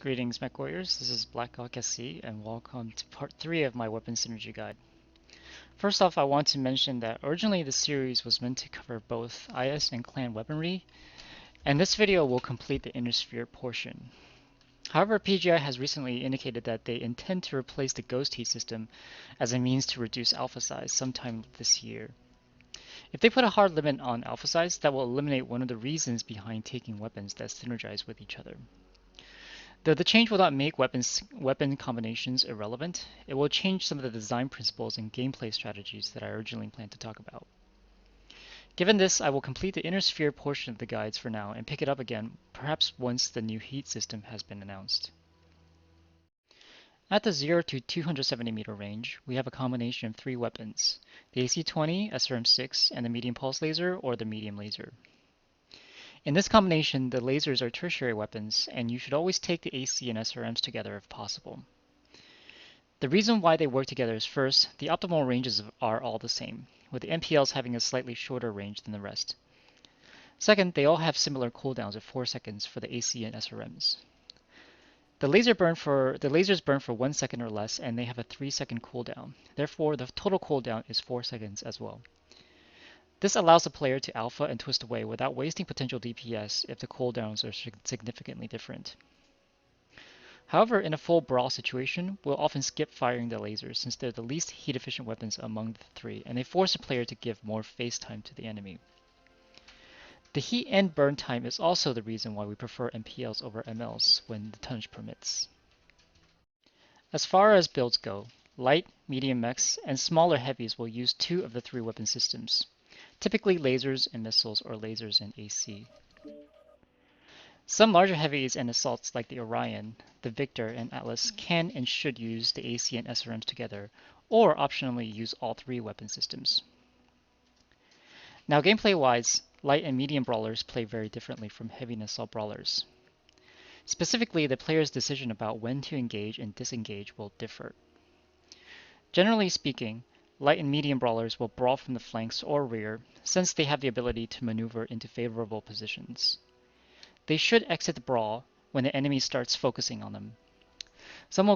Greetings, MechWarriors. This is Black Hawk SC, and welcome to part 3 of my Weapon Synergy Guide. First off, I want to mention that originally the series was meant to cover both IS and clan weaponry, and this video will complete the Inner Sphere portion. However, PGI has recently indicated that they intend to replace the Ghost Heat system as a means to reduce alpha size sometime this year. If they put a hard limit on alpha size, that will eliminate one of the reasons behind taking weapons that synergize with each other. Though the change will not make weapon combinations irrelevant, it will change some of the design principles and gameplay strategies that I originally planned to talk about. Given this, I will complete the Inner Sphere portion of the guides for now and pick it up again, perhaps once the new heat system has been announced. At the 0 to 270 meter range, we have a combination of 3 weapons, the AC-20, SRM-6, and the medium pulse laser or the medium laser. In this combination, the lasers are tertiary weapons, and you should always take the AC and SRMs together if possible. The reason why they work together is first, the optimal ranges are all the same, with the MPLs having a slightly shorter range than the rest. Second, they all have similar cooldowns of 4 seconds for the AC and SRMs. The lasers burn for 1 second or less, and they have a 3-second cooldown. Therefore, the total cooldown is 4 seconds as well. This allows the player to alpha and twist away without wasting potential DPS if the cooldowns are significantly different. However, in a full brawl situation, we'll often skip firing the lasers since they're the least heat efficient weapons among the 3, and they force the player to give more face time to the enemy. The heat and burn time is also the reason why we prefer MPLs over MLs when the tonnage permits. As far as builds go, light, medium mechs, and smaller heavies will use 2 of the 3 weapon systems, typically lasers and missiles or lasers and AC. Some larger heavies and assaults like the Orion, the Victor, and Atlas can and should use the AC and SRMs together, or optionally use all 3 weapon systems. Now gameplay-wise, light and medium brawlers play very differently from heavy and assault brawlers. Specifically, the player's decision about when to engage and disengage will differ. Generally speaking, light and medium brawlers will brawl from the flanks or rear, since they have the ability to maneuver into favorable positions. They should exit the brawl when the enemy starts focusing on them. Some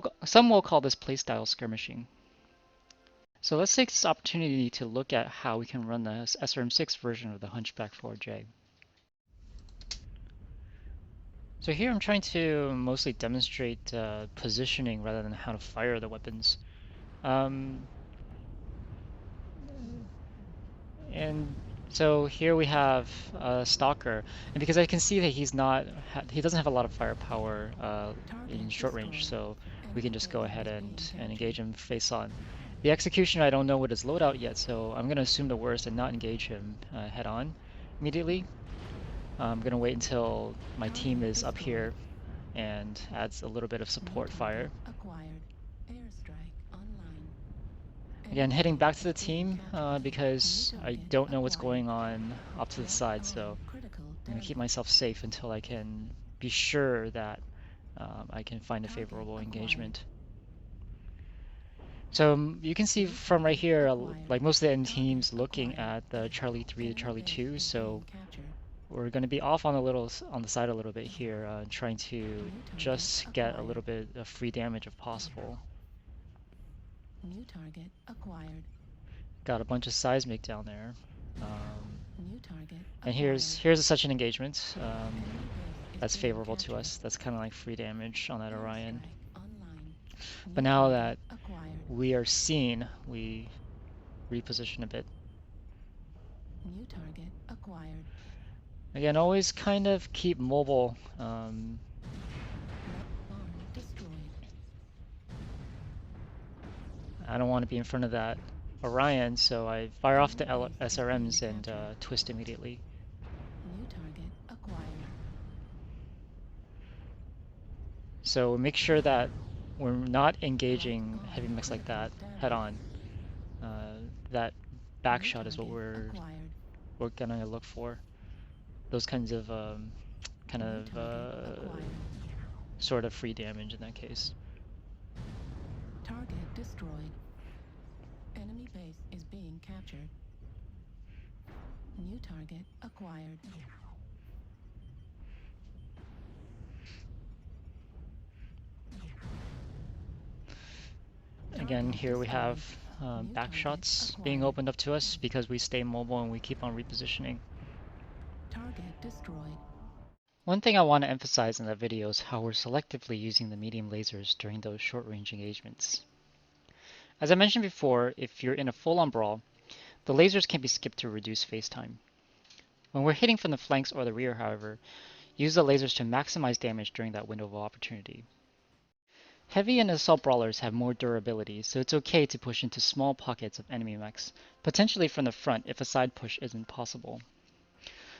will call this playstyle skirmishing. So let's take this opportunity to look at how we can run the SRM6 version of the Hunchback 4J. So here I'm trying to mostly demonstrate positioning rather than how to fire the weapons. And so here we have a Stalker, and because I can see that he doesn't have a lot of firepower in short range, so we can just go ahead and engage him face on. The Executioner, I don't know what his loadout yet, so I'm gonna assume the worst and not engage him head on immediately. I'm gonna wait until my team is up here and adds a little bit of support fire. Again, heading back to the team because I don't know what's going on off to the side, so I'm going to keep myself safe until I can be sure that I can find a favorable engagement. So you can see from right here, like most of the enemy teams looking at the Charlie 3 to Charlie 2, so we're going to be off on the side a little bit here, trying to just get a little bit of free damage if possible. New target acquired. Got a bunch of seismic down there. New target And here's such an engagement that's favorable to us. That's kind of like free damage on that Orion. But now that we are seen, we reposition a bit. New target acquired. Again, always kind of keep mobile. I don't want to be in front of that Orion, so I fire off the SRMs and twist immediately. New target acquired. So make sure that we're not engaging heavy mechs like that head on. That back shot is what we're gonna look for. Those kinds of sort of free damage in that case. Target destroyed. Enemy base is being captured. New target acquired. Again, Target here we have destroyed. New back target shots being acquired. opened up to us because we stay mobile and we keep on repositioning. Target destroyed. One thing I want to emphasize in that video is how we're selectively using the medium lasers during those short-range engagements. As I mentioned before, if you're in a full-on brawl, the lasers can be skipped to reduce face time. When we're hitting from the flanks or the rear, however, use the lasers to maximize damage during that window of opportunity. Heavy and assault brawlers have more durability, so it's okay to push into small pockets of enemy mechs, potentially from the front if a side push isn't possible.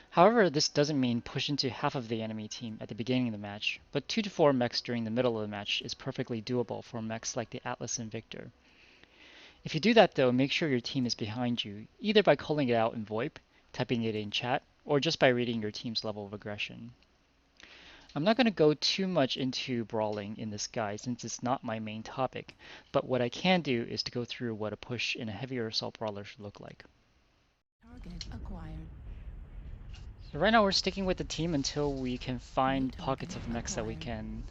However, this doesn't mean push into half of the enemy team at the beginning of the match, but 2 to 4 mechs during the middle of the match is perfectly doable for mechs like the Atlas and Victor. If you do that though, make sure your team is behind you, either by calling it out in VoIP, typing it in chat, or just by reading your team's level of aggression. I'm not going to go too much into brawling in this guide since it's not my main topic, but what I can do is to go through what a push in a heavier assault brawler should look like. Target acquired. So right now we're sticking with the team until we can New find target pockets of mechs that we acquired.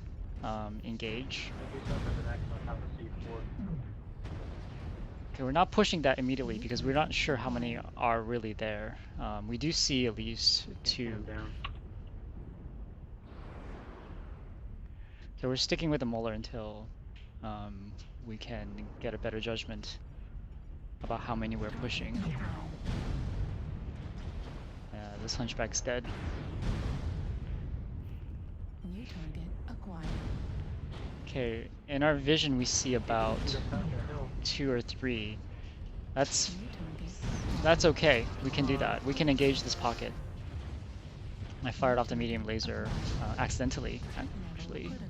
can engage. Okay, we're not pushing that immediately New because we're not target sure how many acquired. are really there. We do see at least 2. So we're sticking with the Molar until we can get a better judgment about how many we're Target pushing. acquired. This hunchback's dead. New target acquired. Okay, in our vision we see about 2 or 3. That's New target that's acquired. okay. We can do that. We can engage this pocket. I New fired off the medium target laser acquired. accidentally, Threat level actually. critical.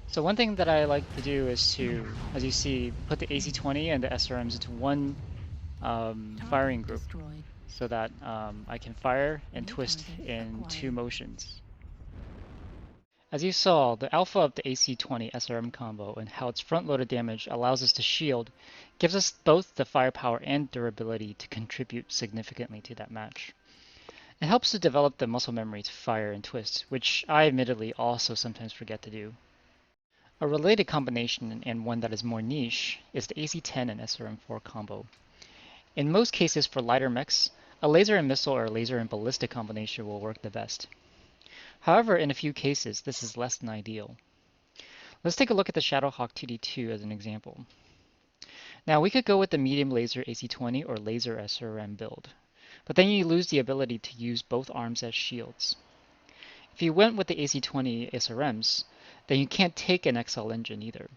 So one thing that I like to do is to, as you see, put the AC-20 and the SRMs into one firing Target group destroyed. so that I can fire and New twist target in 2 acquired. motions. As you saw, the alpha of the AC-20 SRM combo and how its front-loaded damage allows us to shield gives us both the firepower and durability to contribute significantly to that match. It helps to develop the muscle memory to fire and twist, which I admittedly also sometimes forget to do. A related combination, and one that is more niche, is the AC-10 and SRM-4 combo. In most cases for lighter mechs, a laser and missile or laser and ballistic combination will work the best. However, in a few cases, this is less than ideal. Let's take a look at the Shadowhawk TD2 as an example. Now, we could go with the medium laser AC-20 or laser SRM build, but then you lose the ability to use both arms as shields. If you went with the AC-20 SRMs, then you can't take an XL engine either.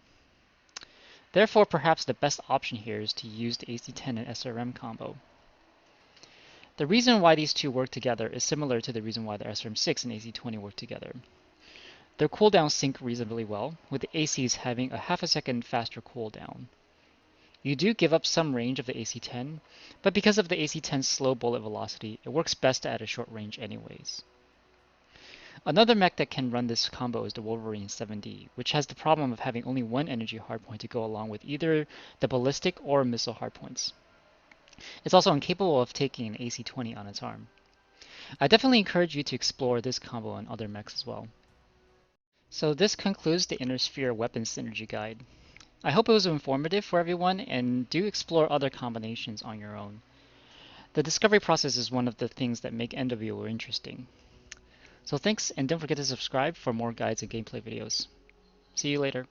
Therefore, perhaps the best option here is to use the AC-10 and SRM combo. The reason why these two work together is similar to the reason why the SRM6 and AC-20 work together. Their cooldowns sync reasonably well, with the ACs having a half a second faster cooldown. You do give up some range of the AC-10, but because of the AC-10's slow bullet velocity, it works best at a short range anyways. Another mech that can run this combo is the Wolverine 7D, which has the problem of having only one energy hardpoint to go along with either the ballistic or missile hardpoints. It's also incapable of taking an AC-20 on its arm. I definitely encourage you to explore this combo on other mechs as well. So this concludes the Inner Sphere Weapons Synergy Guide. I hope it was informative for everyone, and do explore other combinations on your own. The discovery process is one of the things that make NWO interesting. So thanks, and don't forget to subscribe for more guides and gameplay videos. See you later.